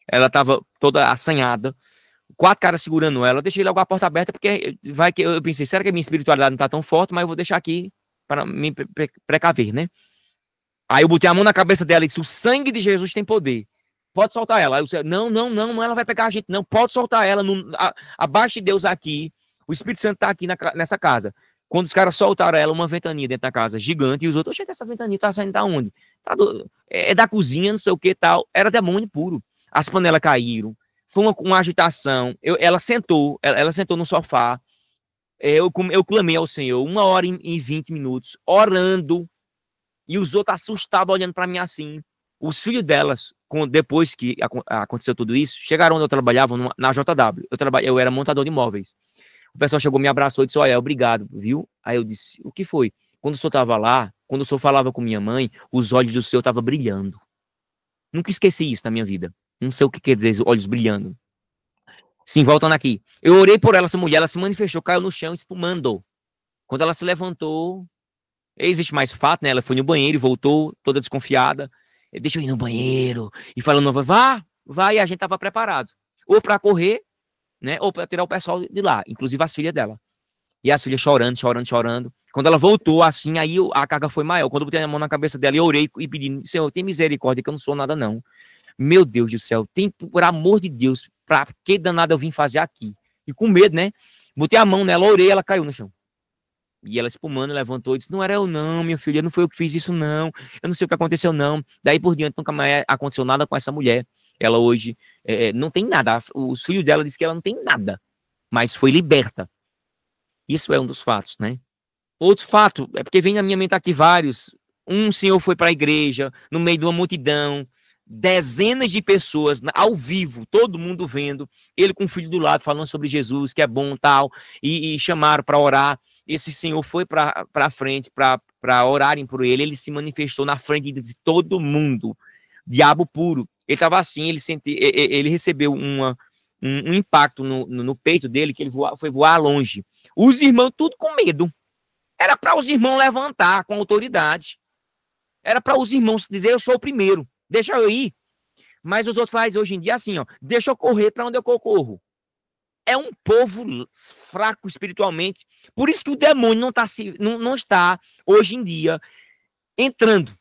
Ela tava toda assanhada. 4 caras segurando ela. Eu deixei logo a porta aberta, porque vai que eu pensei, será que a minha espiritualidade não tá tão forte, mas eu vou deixar aqui para me precaver, né? Aí eu botei a mão na cabeça dela e disse, o sangue de Jesus tem poder. Pode soltar ela. Aí eu disse, não, ela vai pegar a gente, não. Pode soltar ela. Abaixo de Deus aqui. O Espírito Santo tá aqui nessa casa. Quando os caras soltaram ela, uma ventania dentro da casa gigante, e os outros, oxe, essa ventania tá saindo da onde? É da cozinha, não sei o que tal. Era demônio puro. As panelas caíram. Foi uma agitação. Ela sentou no sofá. Eu clamei ao Senhor 1 hora e 20 minutos, orando, e os outros assustados olhando para mim assim. Os filhos delas, depois que aconteceu tudo isso, chegaram onde eu trabalhava, na JW. Eu era montador de imóveis. O pessoal chegou, me abraçou e disse, olha, obrigado, viu? Aí eu disse, o que foi? Quando o senhor estava lá, quando o senhor falava com minha mãe, os olhos do senhor estavam brilhando. Nunca esqueci isso na minha vida. Não sei o que quer dizer, olhos brilhando. Sim, voltando aqui. Eu orei por ela, essa mulher, ela se manifestou, caiu no chão, espumando. Quando ela se levantou, existe mais fato, né? Ela foi no banheiro e voltou, toda desconfiada. Deixa eu ir no banheiro. E falando, vai, e a gente tava preparado. Ou para correr, né? Ou para tirar o pessoal de lá, inclusive as filhas dela. E as filhas chorando. Quando ela voltou, assim, aí a carga foi maior. Quando eu botei a mão na cabeça dela, eu orei e pedi, Senhor, tem misericórdia, que eu não sou nada, não. Meu Deus do céu, por amor de Deus, pra que danado eu vim fazer aqui? E com medo, né? Botei a mão nela, orei, ela caiu no chão. E ela espumando, levantou e disse, não era eu não, minha filha, não foi eu que fiz isso não, eu não sei o que aconteceu não. Daí por diante nunca mais aconteceu nada com essa mulher. Ela hoje não tem nada, os filhos dela dizem que ela não tem nada, mas foi liberta. Isso é um dos fatos, né? Outro fato, é porque vem na minha mente aqui vários. Um senhor foi para a igreja, no meio de uma multidão, dezenas de pessoas, ao vivo, todo mundo vendo, ele com o filho do lado, falando sobre Jesus, que é bom tal, e chamaram para orar. Esse senhor foi para frente, para orarem por ele, ele se manifestou na frente de todo mundo, diabo puro. Ele estava assim, ele recebeu um impacto no peito dele, que ele foi voar longe. Os irmãos tudo com medo. Era para os irmãos levantar com autoridade. Era para os irmãos dizer, eu sou o primeiro, deixa eu ir. Mas os outros fazem hoje em dia assim, ó, deixa eu correr para onde eu corro. É um povo fraco espiritualmente. Por isso que o demônio não está hoje em dia entrando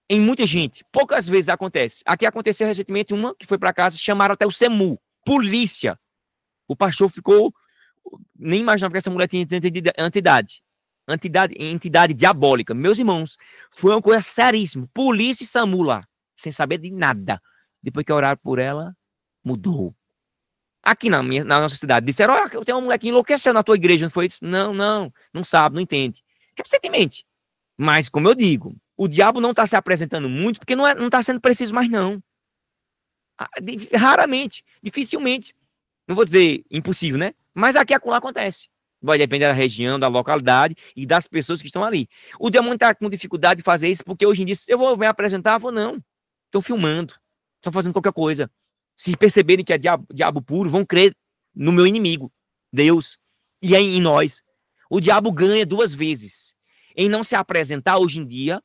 em muita gente. Poucas vezes acontece. Aqui aconteceu recentemente uma que foi para casa, chamaram até o SEMU, polícia. O pastor ficou, nem imaginava que essa mulher tinha entidade diabólica. Meus irmãos, foi uma coisa seríssima. Polícia e SAMU lá, sem saber de nada. Depois que oraram por ela, mudou. Aqui na nossa cidade, disseram, olha, tem uma mulher que enlouqueceu na tua igreja, não foi isso? Não sabe, não entende. Recentemente. Mas, como eu digo, o diabo não está se apresentando muito, porque não está sendo preciso mais, não. Raramente, dificilmente. Não vou dizer impossível, né? Mas aqui acolá acontece. Vai depender da região, da localidade e das pessoas que estão ali. O demônio está com dificuldade de fazer isso, porque hoje em dia, se eu vou me apresentar, eu vou, não. Estou filmando, estou fazendo qualquer coisa. Se perceberem que é diabo puro, vão crer no meu inimigo, Deus, e em nós. O diabo ganha 2 vezes. Em não se apresentar hoje em dia,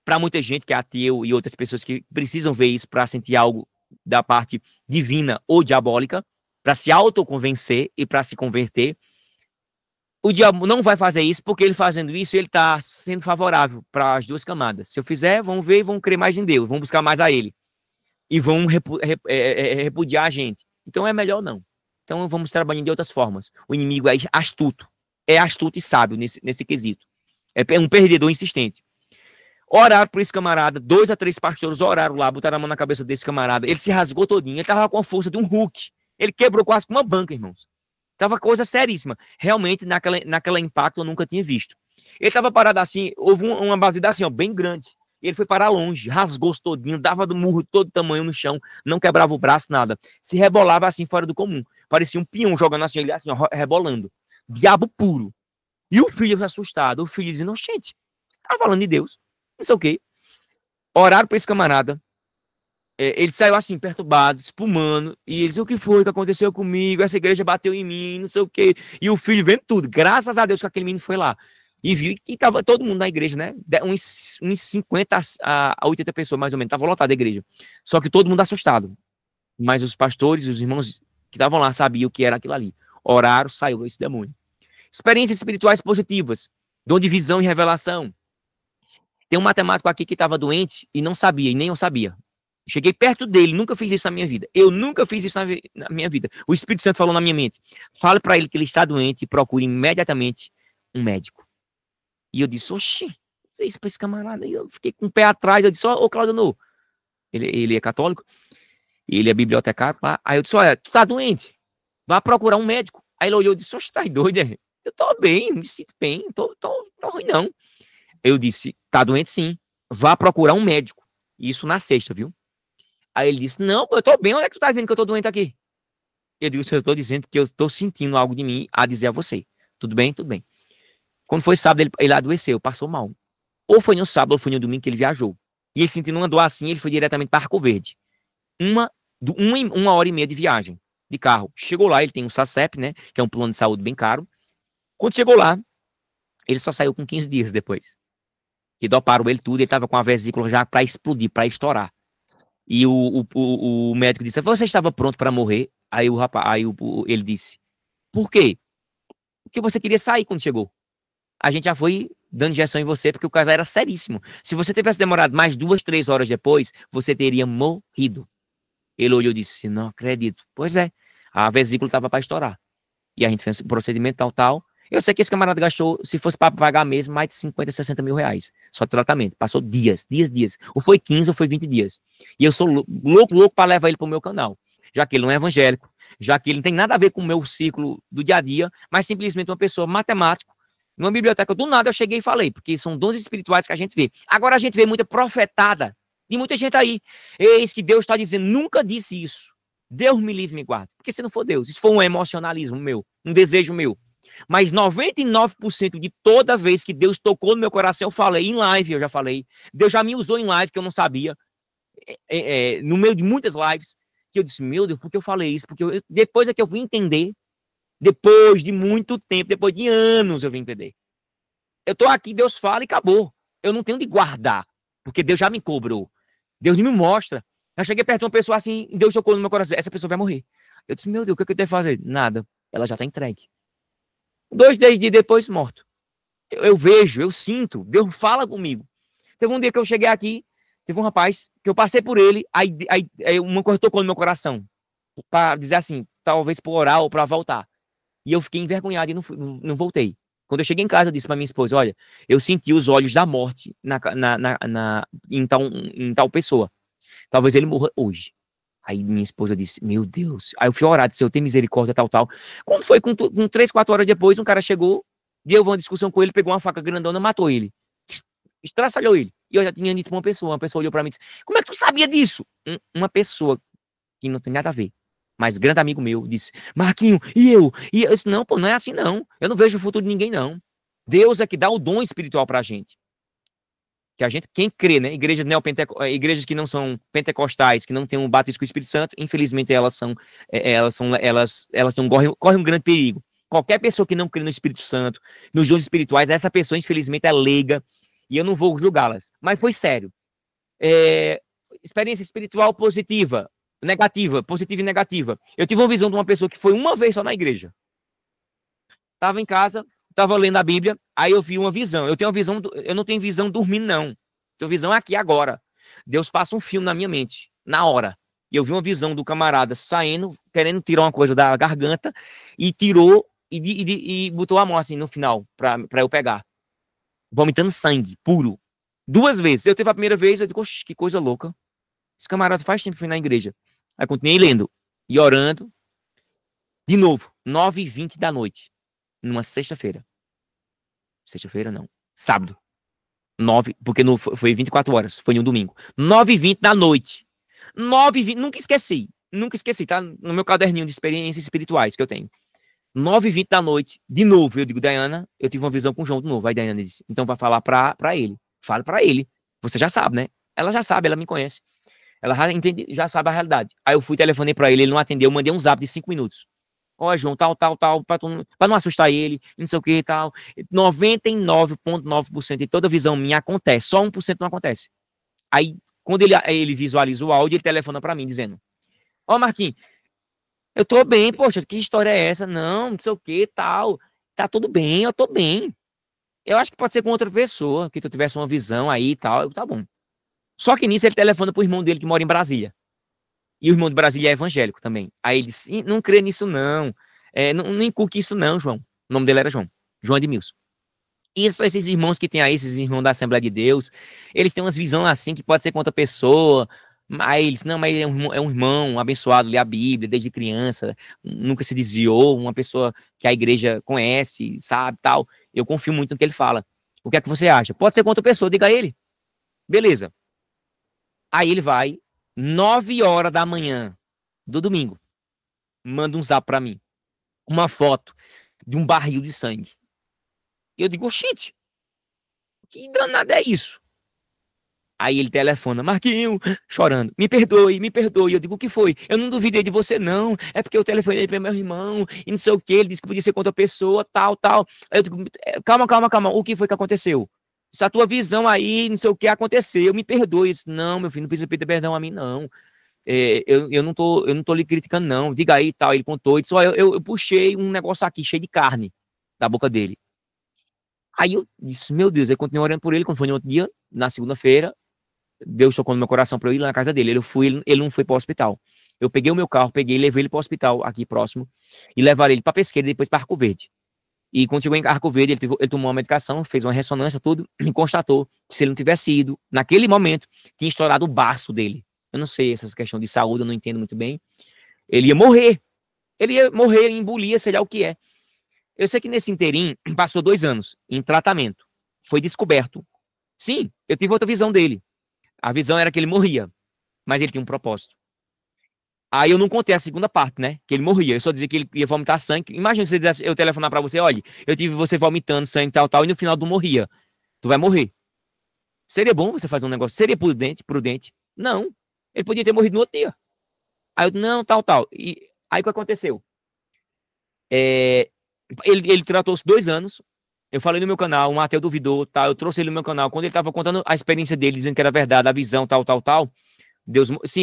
para muita gente que é ateu e outras pessoas que precisam ver isso para sentir algo da parte divina ou diabólica, para se autoconvencer e para se converter. O diabo não vai fazer isso, porque ele fazendo isso, ele está sendo favorável para as 2 camadas. Se eu fizer, vão ver e vão crer mais em Deus, vão buscar mais a ele. E vão repudiar a gente. Então é melhor não. Então vamos trabalhando de outras formas. O inimigo é astuto e sábio nesse quesito. É um perdedor insistente. Oraram por esse camarada, 2 a 3 pastores oraram lá, botaram a mão na cabeça desse camarada. Ele se rasgou todinho, ele tava com a força de um Hulk. Ele quebrou quase com uma banca, irmãos. Tava coisa seríssima. Realmente, naquela impacto, eu nunca tinha visto. Ele tava parado assim, houve uma batida assim, ó, bem grande. Ele foi parar longe, rasgou-se todinho, dava do murro todo tamanho no chão, não quebrava o braço, nada. Se rebolava assim, fora do comum. Parecia um peão jogando assim, ele assim, ó, rebolando. Diabo puro. E o filho assustado, o filho dizendo, gente, tá falando de Deus, não sei o quê. Oraram para esse camarada. Ele saiu assim, perturbado, espumando, e ele disse, o que foi que aconteceu comigo? Essa igreja bateu em mim, não sei o quê. E o filho vendo tudo, graças a Deus que aquele menino foi lá. E viu que tava todo mundo na igreja, né? Uns 50 a 80 pessoas, mais ou menos. Tava lotada a igreja. Só que todo mundo assustado. Mas os pastores, os irmãos que estavam lá, sabiam o que era aquilo ali. Oraram, saiu esse demônio. Experiências espirituais positivas. Dom de visão e revelação. Tem um matemático aqui que estava doente e não sabia, e nem eu sabia. Cheguei perto dele, nunca fiz isso na minha vida. Eu nunca fiz isso na minha vida. O Espírito Santo falou na minha mente. Fale para ele que ele está doente e procure imediatamente um médico. E eu disse, oxi, não isso para esse camarada. E eu fiquei com o pé atrás. Eu disse, ô Claudio, ele é católico, ele é bibliotecário. Aí eu disse, olha, tu tá doente, vá procurar um médico. Aí ele olhou e disse, oxe, tá doido, é? Eu tô bem, me sinto bem, tô ruim não. Eu disse, tá doente sim, vá procurar um médico. Isso na sexta, viu? Aí ele disse, não, eu tô bem, onde é que tu tá vendo que eu tô doente aqui? Eu disse, eu tô dizendo que eu tô sentindo algo de mim a dizer a você. Tudo bem? Tudo bem. Quando foi sábado, ele adoeceu, passou mal. Ou foi no sábado, ou foi no domingo que ele viajou. E ele sentindo uma dor assim, ele foi diretamente para Arco Verde. Uma hora e meia de viagem, de carro. Chegou lá, ele tem um SACEP, né, que é um plano de saúde bem caro. Quando chegou lá, ele só saiu com 15 dias depois. Que doparam ele tudo, ele tava com a vesícula já para explodir, para estourar. E o médico disse, você estava pronto para morrer? Aí ele disse, por quê? Porque você queria sair quando chegou. A gente já foi dando injeção em você, porque o caso era seríssimo. Se você tivesse demorado mais 2, 3 horas depois, você teria morrido. Ele olhou e disse, não acredito. Pois é, A vesícula estava para estourar. E a gente fez o procedimento tal. Eu sei que esse camarada gastou, se fosse para pagar mesmo, mais de 50, 60 mil reais. Só de tratamento. Passou dias. Ou foi 15 ou foi 20 dias. E eu sou louco para levar ele para o meu canal. Já que ele não é evangélico, já que ele não tem nada a ver com o meu ciclo do dia a dia, mas simplesmente uma pessoa matemática. Numa biblioteca, do nada, eu cheguei e falei, porque são dons espirituais que a gente vê. Agora a gente vê muita profetada de muita gente aí. Eis que Deus está dizendo, nunca disse isso. Deus me livre e me guarde. Porque se não for Deus, isso foi um emocionalismo meu, um desejo meu. Mas 99% de toda vez que Deus tocou no meu coração, eu falei em live, eu já falei. Deus já me usou em live, que eu não sabia. No meio de muitas lives, que eu disse, meu Deus, por que eu falei isso? Porque depois é que eu vim entender. Depois de muito tempo, depois de anos, eu vim entender. Eu tô aqui, Deus fala e acabou. Eu não tenho de guardar, porque Deus já me cobrou. Deus me mostra. Eu cheguei perto de uma pessoa assim, Deus tocou no meu coração, essa pessoa vai morrer. Eu disse, meu Deus, o que eu tenho que fazer? Nada. Ela já tá entregue. 2, 3 dias depois, morto. Eu vejo, eu sinto, Deus fala comigo. Teve um dia que eu cheguei aqui, teve um rapaz, que eu passei por ele, aí uma coisa tocou no meu coração, para dizer assim, talvez por orar ou para voltar. E eu fiquei envergonhado e não voltei. Quando eu cheguei em casa, eu disse para minha esposa, olha, eu senti os olhos da morte em tal pessoa. Talvez ele morra hoje. Aí minha esposa disse, meu Deus. Aí eu fui orar, disse, eu tenho misericórdia, tal. Quando foi com 3, 4 horas depois, um cara chegou, deu uma discussão com ele, pegou uma faca grandona, matou ele. Estraçalhou ele. E eu já tinha dito pra uma pessoa olhou pra mim e disse, como é que tu sabia disso? Uma pessoa que não tem nada a ver, mas grande amigo meu, disse, Marquinho, e eu? E eu disse, não, pô, não é assim não. Eu não vejo o futuro de ninguém, não. Deus é que dá o dom espiritual pra gente. Que a gente, quem crê, né? Igrejas que não são pentecostais, que não têm um batismo com o Espírito Santo, infelizmente elas correm um grande perigo. Qualquer pessoa que não crê no Espírito Santo, nos dons espirituais, essa pessoa, infelizmente, é leiga, e eu não vou julgá-las. Mas foi sério. Experiência espiritual positiva, negativa, positiva e negativa. Eu tive uma visão de uma pessoa que foi uma vez só na igreja. Estava em casa, estava lendo a Bíblia, aí eu vi uma visão. Eu não tenho visão dormindo, não. Tenho visão aqui agora. Deus passa um filme na minha mente, na hora. E eu vi uma visão do camarada saindo, querendo tirar uma coisa da garganta, e tirou e botou a mão assim no final, para eu pegar. Vomitando sangue, puro. 2 vezes. Eu teve a primeira vez, eu digo, oxe, que coisa louca. Esse camarada faz tempo que foi na igreja. Aí continuei lendo e orando. De novo, 9h20 da noite. Numa sexta-feira. Sexta-feira, não. Sábado. 9, porque não foi 24 horas. Foi em um domingo. 9h20 da noite. 9h20, nunca esqueci, tá? No meu caderninho de experiências espirituais que eu tenho. 9h20 da noite, de novo, eu digo, Diana, eu tive uma visão com o João de novo. Aí Diana disse, então vai falar pra ele. Fale pra ele. Você já sabe, né? Ela já sabe, ela me conhece. Ela já sabe a realidade. Aí eu fui, telefonei pra ele não atendeu, eu mandei um zap de 5 minutos. Ó, João, tal, pra não assustar ele, não sei o que, tal. 99,9% de toda visão minha acontece, só 1% não acontece. Aí, quando ele visualiza o áudio, ele telefona pra mim, dizendo, ó, Marquinhos, eu tô bem, poxa, que história é essa? Não sei o que, tal. Tá tudo bem, eu tô bem. Eu acho que pode ser com outra pessoa, que tu tivesse uma visão aí e tal, tá bom. Só que nisso ele telefona pro irmão dele que mora em Brasília. E o irmão de Brasília é evangélico também. Aí ele disse, não crê nisso não. Não inculque isso não, João. O nome dele era João. João Edmilson. Isso, esses irmãos que tem aí, esses irmãos da Assembleia de Deus, eles têm umas visões assim que pode ser com outra pessoa. Mas eles, não, mas ele é um irmão abençoado, lê a Bíblia desde criança, nunca se desviou, uma pessoa que a igreja conhece, sabe, tal. Eu confio muito no que ele fala. O que é que você acha? Pode ser com outra pessoa, diga a ele. Beleza. Aí ele vai, 9h da manhã do domingo, manda um zap pra mim, uma foto de um barril de sangue. E eu digo, oxente, que danado é isso? Aí ele telefona, Marquinho, chorando, me perdoe. Eu digo, o que foi? Eu não duvidei de você, não. É porque eu telefonei para meu irmão e não sei o que. Ele disse que podia ser com outra pessoa, tal. Aí eu digo, calma. O que foi que aconteceu? Essa tua visão aí, não sei o que aconteceu, me perdoe. Eu disse, não, meu filho, não precisa pedir perdão a mim, não. Eu não tô lhe criticando, não. Diga aí, tal. Ele contou, ele disse, eu puxei um negócio aqui, cheio de carne, da boca dele. Aí eu disse, meu Deus, eu continuei orando por ele. Quando foi no outro dia, na segunda-feira, Deus tocou no meu coração para eu ir lá na casa dele. Ele não foi para o hospital. Eu peguei o meu carro, peguei e levei ele para o hospital aqui próximo e levarei ele para Pesqueira e depois para Arco Verde. E quando chegou em Arco Verde, ele tomou uma medicação, fez uma ressonância, tudo, e constatou que se ele não tivesse ido, naquele momento, tinha estourado o baço dele. Eu não sei, essa questão de saúde, eu não entendo muito bem. Ele ia morrer. Ele ia morrer, embolia, sei lá o que é. Eu sei que nesse inteirinho, passou 2 anos em tratamento. Foi descoberto. Sim, eu tive outra visão dele. A visão era que ele morria, mas ele tinha um propósito. Aí eu não contei a segunda parte, né? Que ele morria. Eu só dizia que ele ia vomitar sangue. Imagina se eu telefonar pra você, olha, eu tive você vomitando sangue tal, tal, e no final tu morria. Tu vai morrer. Seria bom você fazer um negócio? Seria prudente? Não. Ele podia ter morrido no outro dia. Aí eu, não, tal, tal. E aí o que aconteceu? É, ele tratou os 2 anos. Eu falei no meu canal, o Matheus duvidou, tá? Eu trouxe ele no meu canal. Quando ele tava contando a experiência dele, dizendo que era verdade, a visão, tal, tal, tal. Deus, sim,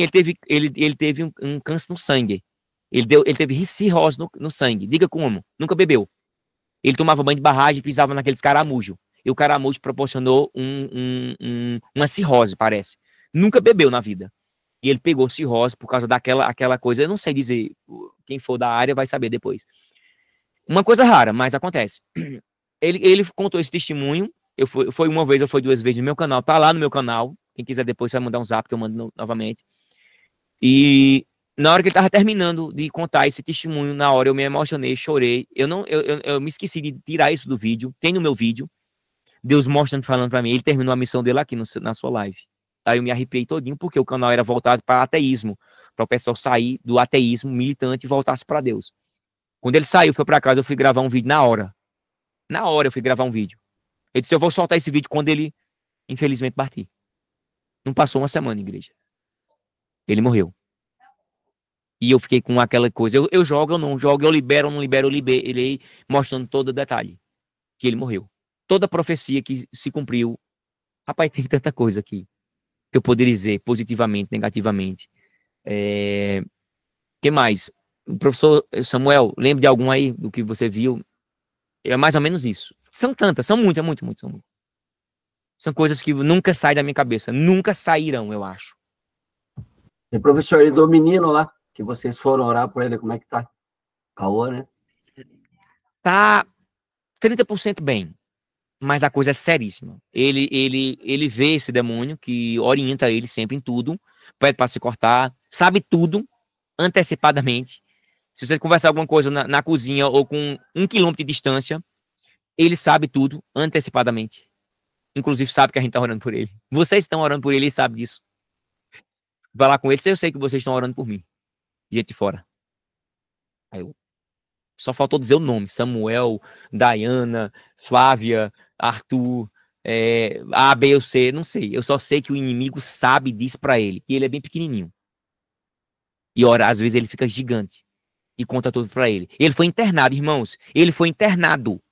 ele teve um câncer no sangue. Ele teve cirrose no sangue. Diga como? Nunca bebeu. Ele tomava banho de barragem e pisava naqueles caramujos. E o caramujo proporcionou uma cirrose, parece. Nunca bebeu na vida. E ele pegou cirrose por causa aquela coisa. Eu não sei dizer, quem for da área vai saber depois. Uma coisa rara, mas acontece. Ele contou esse testemunho. Foi uma vez ou foi 2 vezes no meu canal. Tá lá no meu canal. Quem quiser depois vai mandar um zap que eu mando novamente. E na hora que ele tava terminando de contar esse testemunho, na hora eu me emocionei, chorei. Eu me esqueci de tirar isso do vídeo. Tem no meu vídeo. Deus mostrando, falando pra mim. Ele terminou a missão dele aqui na sua live. Aí eu me arrepiei todinho, porque o canal era voltado para ateísmo. Para o pessoal sair do ateísmo militante e voltasse para Deus. Quando ele saiu, foi para casa, eu fui gravar um vídeo na hora. Na hora eu fui gravar um vídeo. Ele disse, eu vou soltar esse vídeo quando ele, infelizmente, partir. Não passou uma semana, igreja. Ele morreu. E eu fiquei com aquela coisa. Eu jogo, eu não jogo, eu libero, eu não libero, eu liberei, mostrando todo o detalhe. Que ele morreu. Toda a profecia que se cumpriu. Rapaz, tem tanta coisa aqui. Que eu poderia dizer positivamente, negativamente. Que mais? Professor Samuel, lembra de algum aí do que você viu? É mais ou menos isso. São tantas, são muitas, muitas, muitas. São coisas que nunca saem da minha cabeça. Nunca sairão, eu acho. E professor, e do menino lá, que vocês foram orar por ele, como é que tá? Caô, né? Tá 30% bem, mas a coisa é seríssima. Ele vê esse demônio que orienta ele sempre em tudo, pede para se cortar, sabe tudo antecipadamente. Se você conversar alguma coisa na cozinha ou com 1 quilômetro de distância, ele sabe tudo antecipadamente. Inclusive sabe que a gente tá orando por ele. Vocês estão orando por ele e sabe disso. Vai lá com ele, eu sei que vocês estão orando por mim. Gente de fora. Aí eu, só faltou dizer o nome. Samuel, Diana, Flávia, Arthur, A, B ou C, não sei. Eu só sei que o inimigo sabe disso pra ele. E ele é bem pequenininho. E ora, às vezes ele fica gigante. E conta tudo pra ele. Ele foi internado, irmãos. Ele foi internado.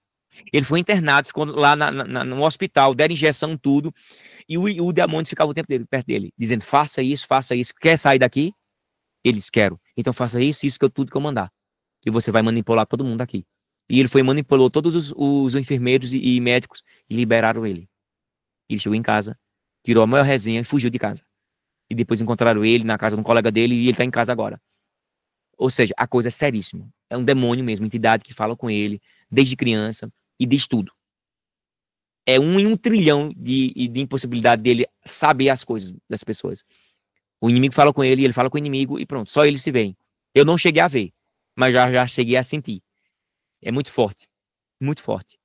Ele foi internado, ficou lá no hospital, deram injeção, tudo. E o demônio ficava o tempo dele, perto dele, dizendo, faça isso, faça isso. Quer sair daqui? Eles querem. Então faça isso, tudo que eu mandar. E você vai manipular todo mundo aqui. E ele foi manipulou todos os enfermeiros e médicos e liberaram ele. Ele chegou em casa, tirou a maior resenha e fugiu de casa. E depois encontraram ele na casa de um colega dele e ele tá em casa agora. Ou seja, a coisa é seríssima. É um demônio mesmo, entidade que fala com ele desde criança e diz tudo. É 1 em 1 trilhão de impossibilidade dele saber as coisas das pessoas. O inimigo fala com ele, ele fala com o inimigo e pronto, só eles se veem. Eu não cheguei a ver, mas já cheguei a sentir. É muito forte, muito forte.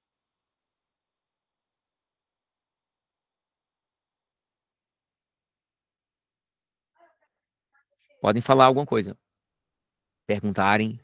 Podem falar alguma coisa, perguntarem.